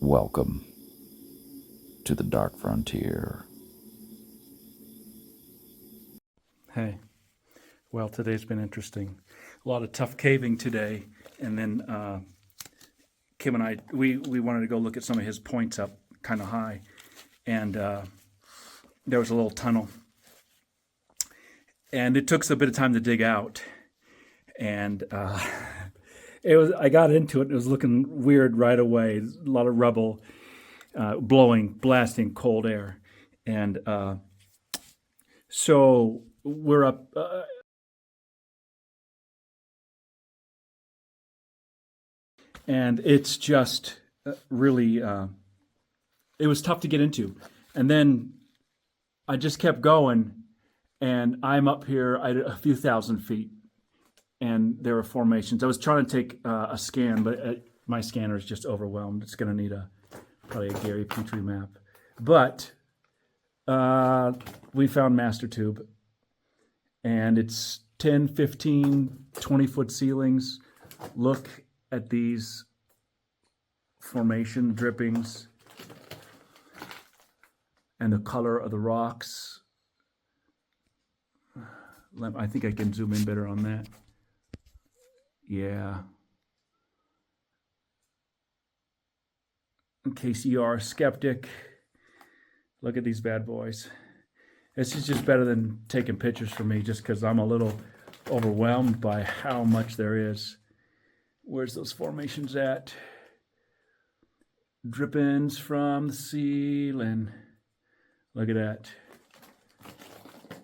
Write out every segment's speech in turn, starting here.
Welcome to the dark frontier. Hey, well, today's been interesting. A lot of tough caving today, and then Kim and I, we wanted to go look at some of his points up kind of high, and there was a little tunnel, and it took us a bit of time to dig out, and I got into it. It was looking weird right away. A lot of rubble, blasting cold air, and so we're up. And it's just really, it was tough to get into. And then I just kept going, and I'm up here a few thousand feet, and there are formations. I was trying to take a scan, but my scanner is just overwhelmed. It's going to need probably a Gary Petrie map. But we found master tube, and it's 10, 15, 20-foot ceilings. Look at these formation drippings and the color of the rocks. I think I can zoom in better on that. Yeah. In case you are a skeptic, look at these bad boys. This is just better than taking pictures for me, just because I'm a little overwhelmed by how much there is. Where's those formations at? Drippings from the ceiling. Look at that.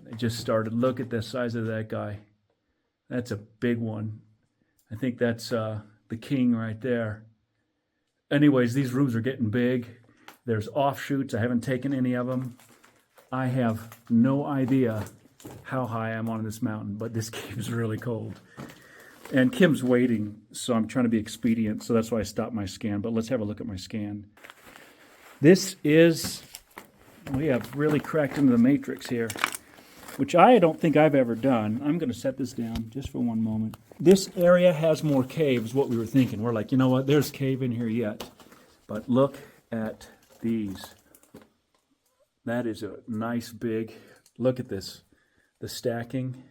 They just started. Look at the size of that guy. That's a big one. I think that's the king right there. Anyways, these rooms are getting big. There's offshoots. I haven't taken any of them. I have no idea how high I'm on this mountain, but this cave is really cold. And Kim's waiting, so I'm trying to be expedient, so that's why I stopped my scan. But let's have a look at my scan. We have really cracked into the matrix here, which I don't think I've ever done. I'm going to set this down just for one moment. This area has more caves, what we were thinking. We're like, you know what, there's cave in here yet. But look at these. That is a nice big, look at this, the stacking.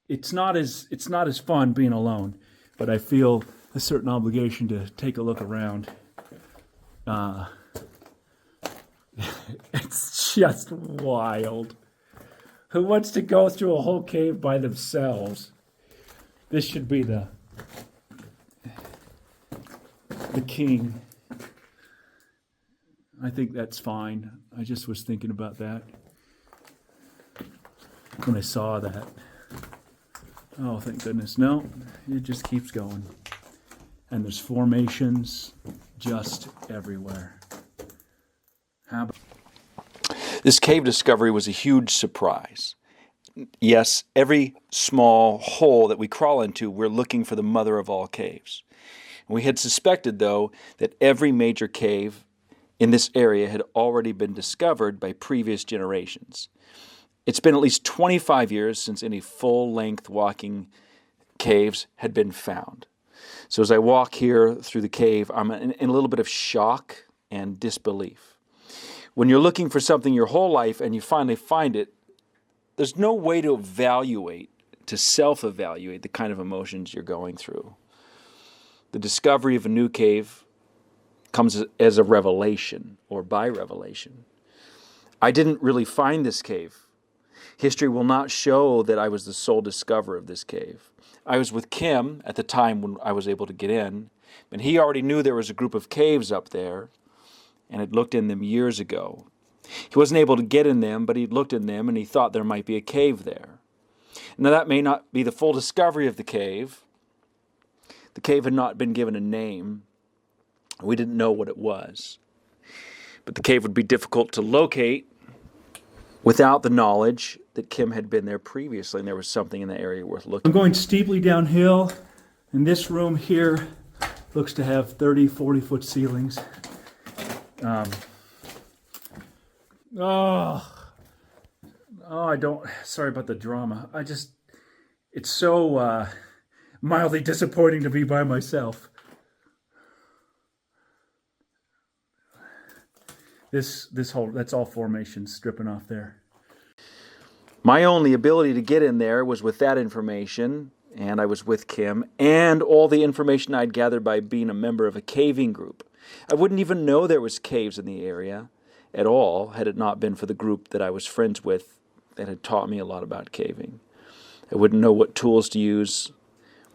It's not as fun being alone, but I feel a certain obligation to take a look around. It's just wild. Who wants to go through a whole cave by themselves? This should be the king. I think that's fine. I just was thinking about that when I saw that. Oh, thank goodness. No, it just keeps going. And there's formations just everywhere. This cave discovery was a huge surprise. Yes, every small hole that we crawl into, we're looking for the mother of all caves. We had suspected, though, that every major cave in this area had already been discovered by previous generations. It's been at least 25 years since any full-length walking caves had been found. So as I walk here through the cave, I'm in a little bit of shock and disbelief. When you're looking for something your whole life and you finally find it, there's no way to self-evaluate the kind of emotions you're going through. The discovery of a new cave comes as a revelation or by revelation. I didn't really find this cave. History will not show that I was the sole discoverer of this cave. I was with Kim at the time when I was able to get in, and he already knew there was a group of caves up there and had looked in them years ago. He wasn't able to get in them, but he'd looked in them and he thought there might be a cave there. Now that may not be the full discovery of the cave. The cave had not been given a name. We didn't know what it was. But the cave would be difficult to locate without the knowledge that Kim had been there previously and there was something in the area worth looking. I'm going steeply downhill, and this room here looks to have 30, 40-foot ceilings. Sorry about the drama. It's so mildly disappointing to be by myself. This whole, that's all formation stripping off there. My only ability to get in there was with that information, and I was with Kim, and all the information I'd gathered by being a member of a caving group. I wouldn't even know there was caves in the area at all had it not been for the group that I was friends with that had taught me a lot about caving. I wouldn't know what tools to use.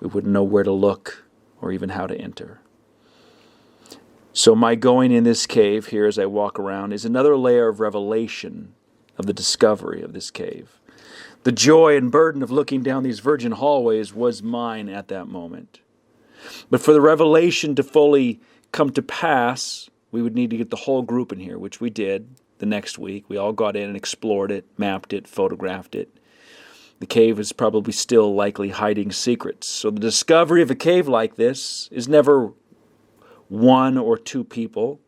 We wouldn't know where to look or even how to enter. So my going in this cave here as I walk around is another layer of revelation of the discovery of this cave. The joy and burden of looking down these virgin hallways was mine at that moment. But for the revelation to fully come to pass, we would need to get the whole group in here, which we did the next week. We all got in and explored it, mapped it, photographed it. The cave is probably still likely hiding secrets. So the discovery of a cave like this is never one or two people.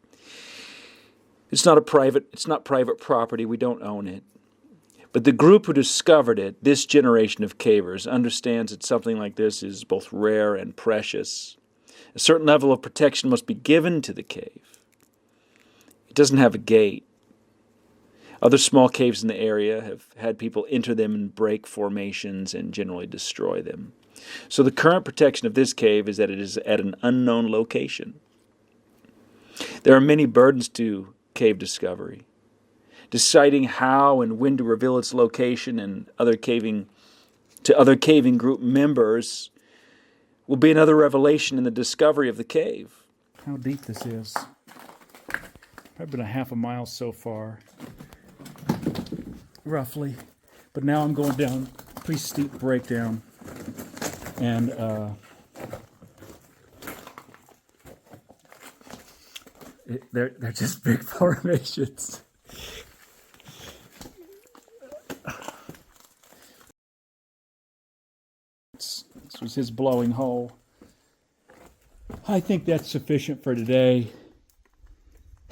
It's not private property. We don't own it. But the group who discovered it, this generation of cavers, understands that something like this is both rare and precious. A certain level of protection must be given to the cave. It doesn't have a gate. Other small caves in the area have had people enter them and break formations and generally destroy them. So the current protection of this cave is that it is at an unknown location. There are many burdens to cave discovery. Deciding how and when to reveal its location and other caving group members will be another revelation in the discovery of the cave. How deep this is. Probably been a half a mile so far, roughly. But now I'm going down a pretty steep breakdown, and they're just big formations. This was his blowing hole. I think that's sufficient for today.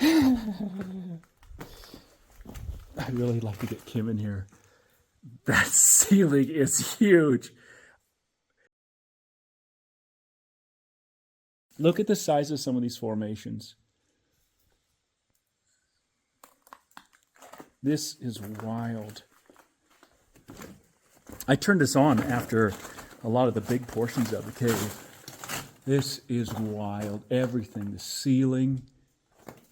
I'd really like to get Kim in here. That ceiling is huge. Look at the size of some of these formations. This is wild. I turned this on after a lot of the big portions of the cave. This is wild. Everything, the ceiling.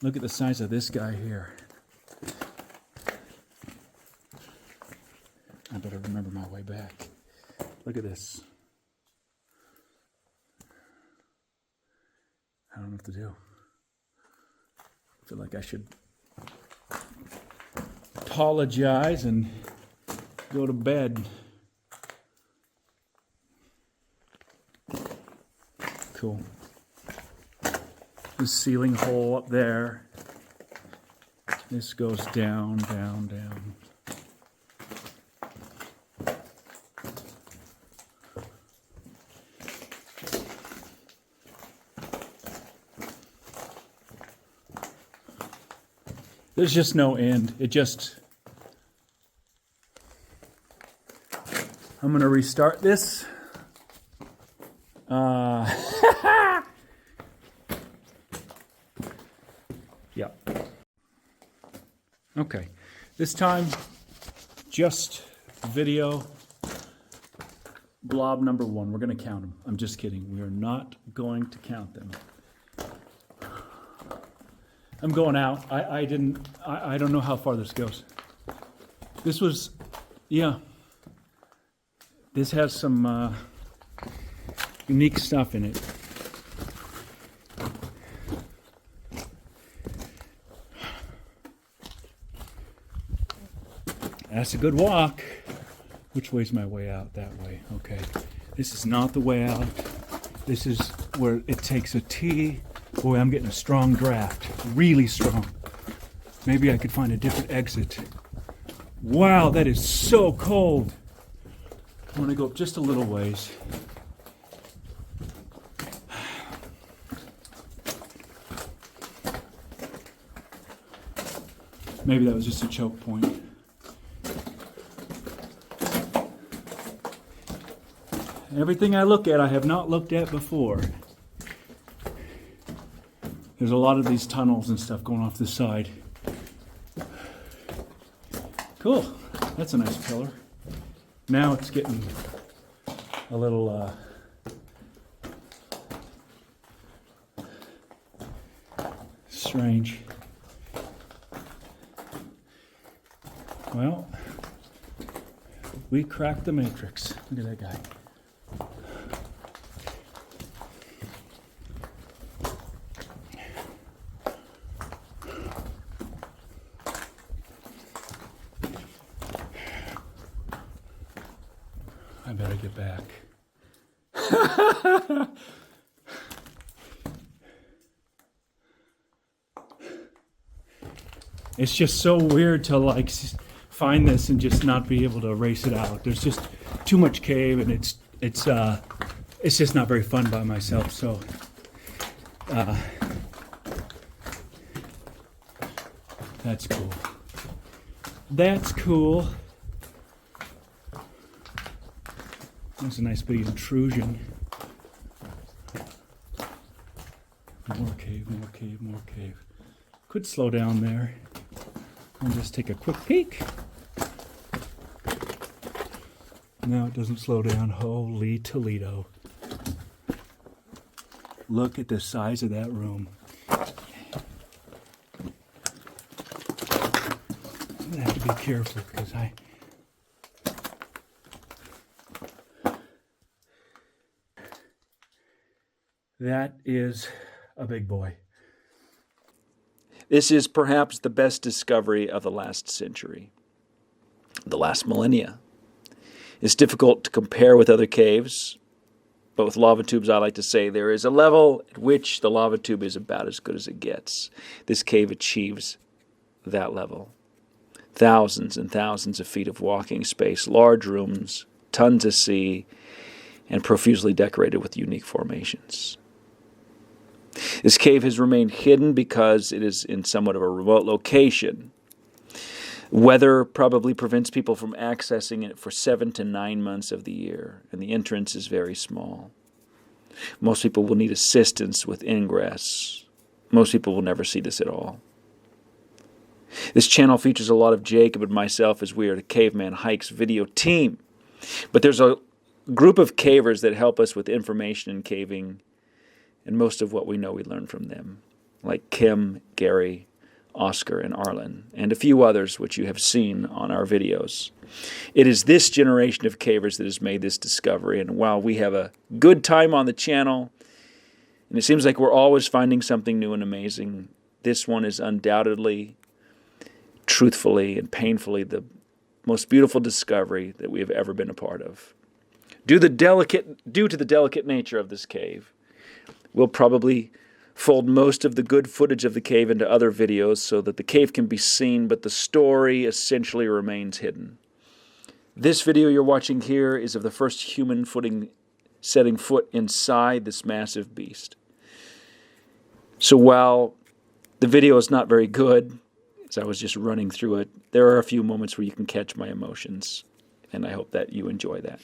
Look at the size of this guy here. I better remember my way back. Look at this. I don't know what to do. I feel like I should apologize and go to bed. Cool. This ceiling hole up there. This goes down, down, down. There's just no end. I'm going to restart this. Yeah. Okay. This time, just video blob number 1. We're going to count them. I'm just kidding. We are not going to count them. I'm going out. I don't know how far this goes. This was, yeah. This has some unique stuff in it. That's a good walk. Which way's my way out? That way. Okay. This is not the way out. This is where it takes a T. Boy, I'm getting a strong draft. Really strong. Maybe I could find a different exit. Wow, that is so cold. I want to go up just a little ways. Maybe that was just a choke point. Everything I look at, I have not looked at before. There's a lot of these tunnels and stuff going off the side. Cool. That's a nice pillar. Now it's getting a little strange. Well, we cracked the matrix. Look at that guy. I better get back. It's just so weird to like find this and just not be able to erase it out. There's just too much cave, and it's just not very fun by myself. So that's cool. That's cool. That's a nice big intrusion. More cave, more cave, more cave. Could slow down there and just take a quick peek. No, it doesn't slow down. Holy Toledo. Look at the size of that room. I'm gonna have to be careful because that is a big boy. This is perhaps the best discovery of the last century, the last millennia. It's difficult to compare with other caves, but with lava tubes, I like to say there is a level at which the lava tube is about as good as it gets. This cave achieves that level. Thousands and thousands of feet of walking space, large rooms, tons of sea, and profusely decorated with unique formations. This cave has remained hidden because it is in somewhat of a remote location. Weather probably prevents people from accessing it for 7 to 9 months of the year, and the entrance is very small. Most people will need assistance with ingress. Most people will never see this at all. This channel features a lot of Jacob and myself as we are the Caveman Hikes video team. But there's a group of cavers that help us with information in caving, and most of what we know we learn from them, like Kim, Gary, Oscar, and Arlen, and a few others which you have seen on our videos. It is this generation of cavers that has made this discovery, and while we have a good time on the channel, and it seems like we're always finding something new and amazing, this one is undoubtedly, truthfully, and painfully the most beautiful discovery that we have ever been a part of. Due to the delicate nature of this cave, we'll probably fold most of the good footage of the cave into other videos so that the cave can be seen, but the story essentially remains hidden. This video you're watching here is of the first human setting foot inside this massive beast. So while the video is not very good, as I was just running through it, there are a few moments where you can catch my emotions, and I hope that you enjoy that.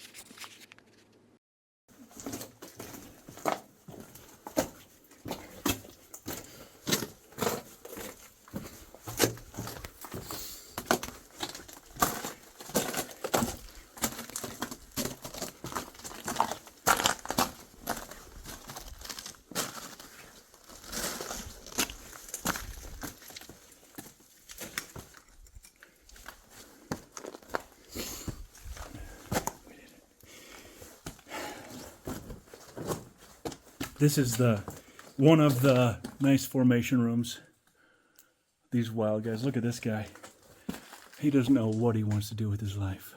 This is one of the nice formation rooms. These wild guys. Look at this guy. He doesn't know what he wants to do with his life.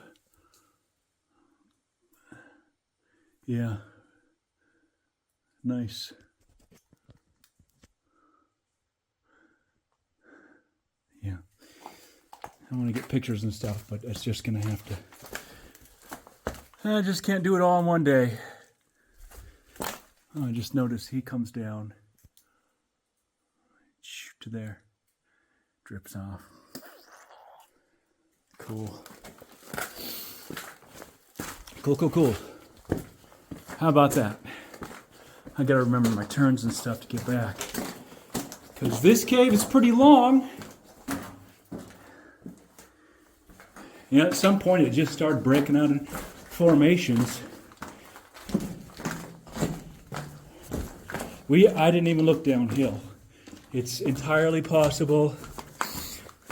Yeah. Nice. Yeah. I want to get pictures and stuff, but it's just going to have to... I just can't do it all in one day. Oh, I just noticed he comes down to there, drips off. Cool. Cool. How about that? I gotta remember my turns and stuff to get back, because this cave is pretty long. You know, at some point it just started breaking out in formations. I didn't even look downhill. It's entirely possible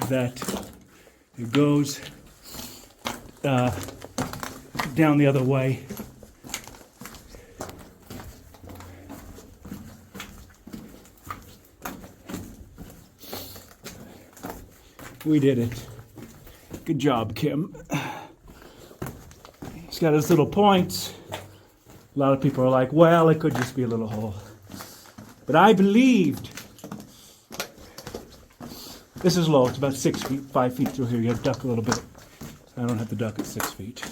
that it goes down the other way. We did it. Good job, Kim. He's got his little points. A lot of people are like, well, it could just be a little hole. But I believed. This is low. It's about 6 feet, 5 feet through here. You have to duck a little bit. I don't have to duck at 6 feet.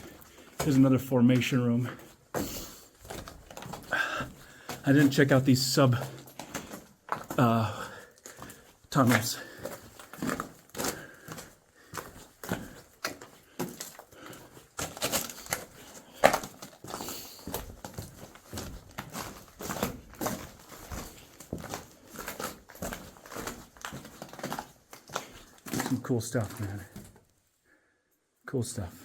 There's another formation room. I didn't check out these sub tunnels. Some cool stuff, man. Cool stuff.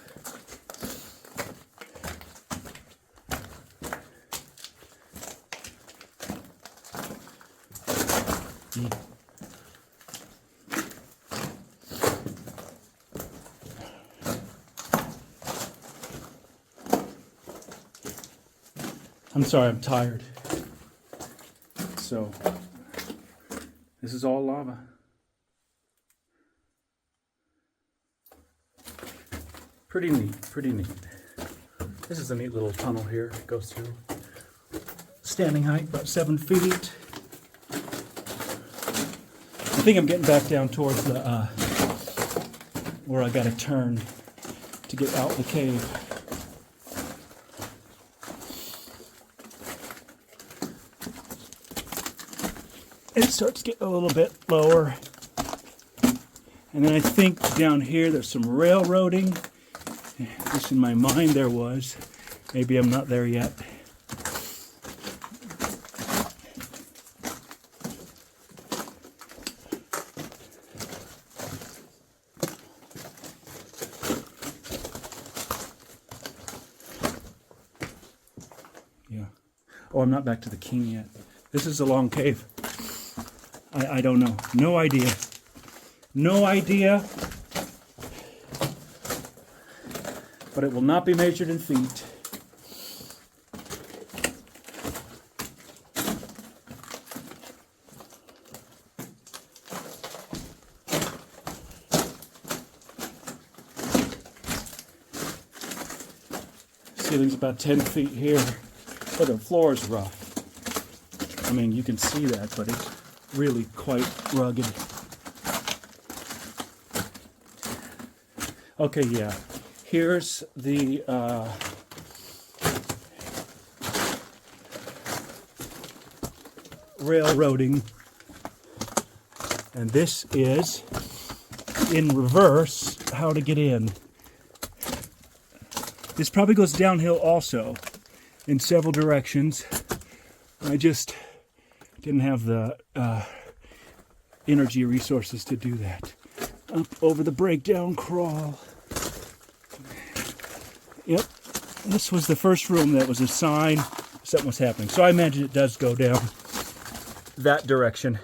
I'm sorry, I'm tired. So, this is all lava. Pretty neat, pretty neat. This is a neat little tunnel here. It goes through. Standing height, about 7 feet. I think I'm getting back down towards the, where I gotta turn to get out the cave. It starts getting a little bit lower. And then I think down here there's some railroading. At least in my mind there was. Maybe I'm not there yet. Yeah. Oh, I'm not back to the king yet. This is a long cave. I don't know. No idea. No idea. But it will not be measured in feet. Ceiling's about 10 feet here, but the floor is rough. I mean, you can see that, but it's really quite rugged. Okay, yeah. Here's the railroading, and this is in reverse how to get in. This probably goes downhill also in several directions. I just didn't have the energy resources to do that. Up over the breakdown crawl. Yep, this was the first room that was a sign something was happening. So I imagine it does go down that direction.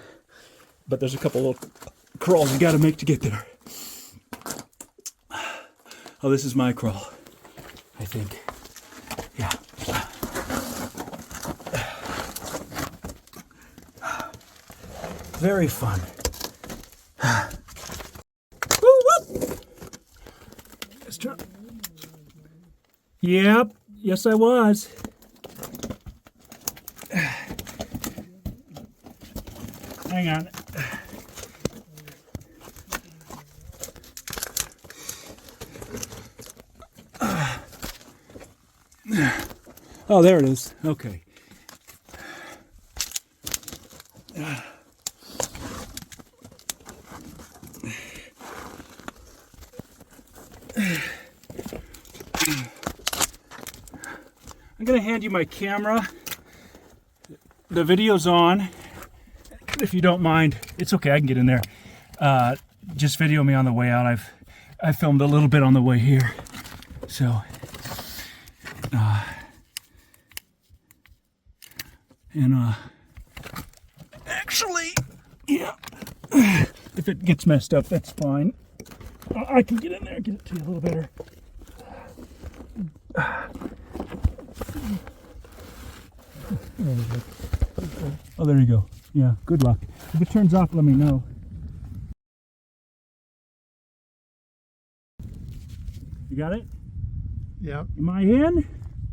But there's a couple little crawls you gotta make to get there. Oh, this is my crawl, I think. Yeah. Very fun. Let's try. Yep, yes I was. Hang on. Oh, there it is. Okay. I'm going to hand you my camera. The video's on. If you don't mind, it's okay, I can get in there. Just video me on the way out. I've I filmed a little bit on the way here. So, actually, yeah, if it gets messed up, that's fine. I can get in there and get it to you a little better. Oh, there you go. Yeah, good luck. If it turns off, let me know. You got it? Yeah, Am I in?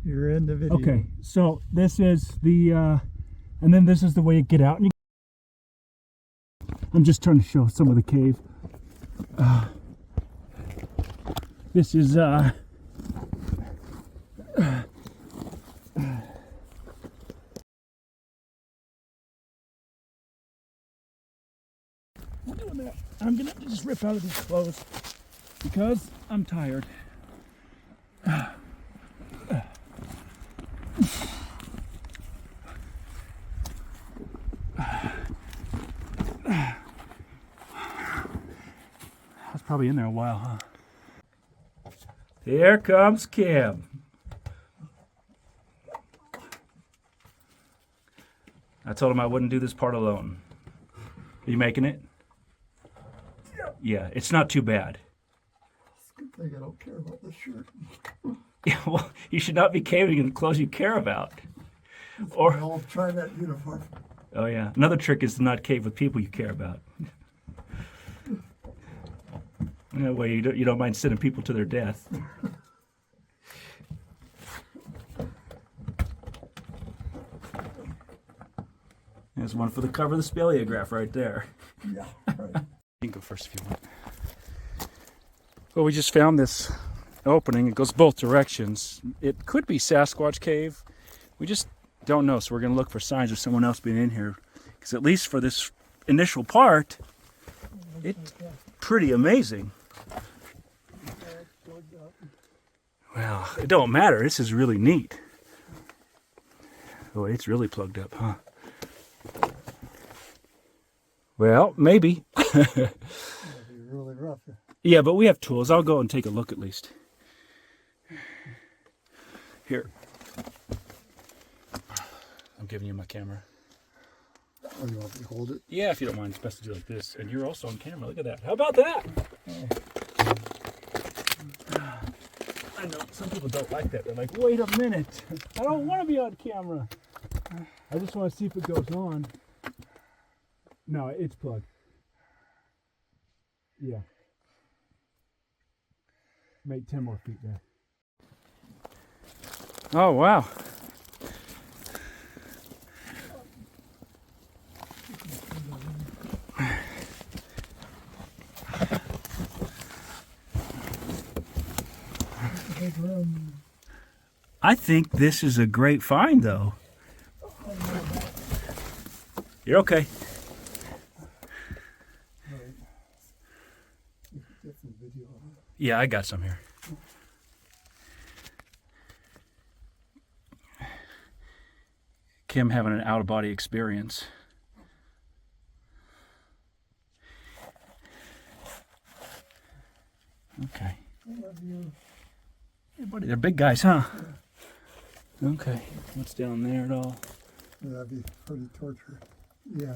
you're in the video. Okay, so this is the, and then this is the way you get out. And I'm just trying to show some of the cave. This is, I'm doing that. I'm gonna have to just rip out of these clothes because I'm tired. I was probably in there a while, huh? Here comes Kim. I told him I wouldn't do this part alone. Are you making it? Yeah, it's not too bad. It's a good thing I don't care about this shirt. Yeah, well, you should not be caving in the clothes you care about. Or, I'll try that uniform. oh yeah, another trick is to not cave with people you care about. That way you don't mind sending people to their death. There's one for the cover of the speleograph right there. Yeah, right. You can go first if you want. Well, we just found this opening. It goes both directions. It could be Sasquatch Cave. We just don't know, so we're going to look for signs of someone else being in here. Because at least for this initial part, it's pretty amazing. Well, it don't matter. This is really neat. Oh, it's really plugged up, huh? Well, maybe. It'll be really rough. Yeah, but we have tools. I'll go and take a look at least. Here. I'm giving you my camera. Oh, you want me to hold it? Yeah, if you don't mind, it's best to do like this. And you're also on camera. Look at that. How about that? I know some people don't like that. They're like, wait a minute. I don't want to be on camera. I just want to see if it goes on. No, it's plugged. Yeah. Make 10 more feet there. Oh, wow. I think this is a great find, though. You're okay. Yeah, I got some here. Kim having an out-of-body experience. Okay. Hey, buddy, they're big guys, huh? Okay. What's down there at all? That'd be pretty torture. Yeah.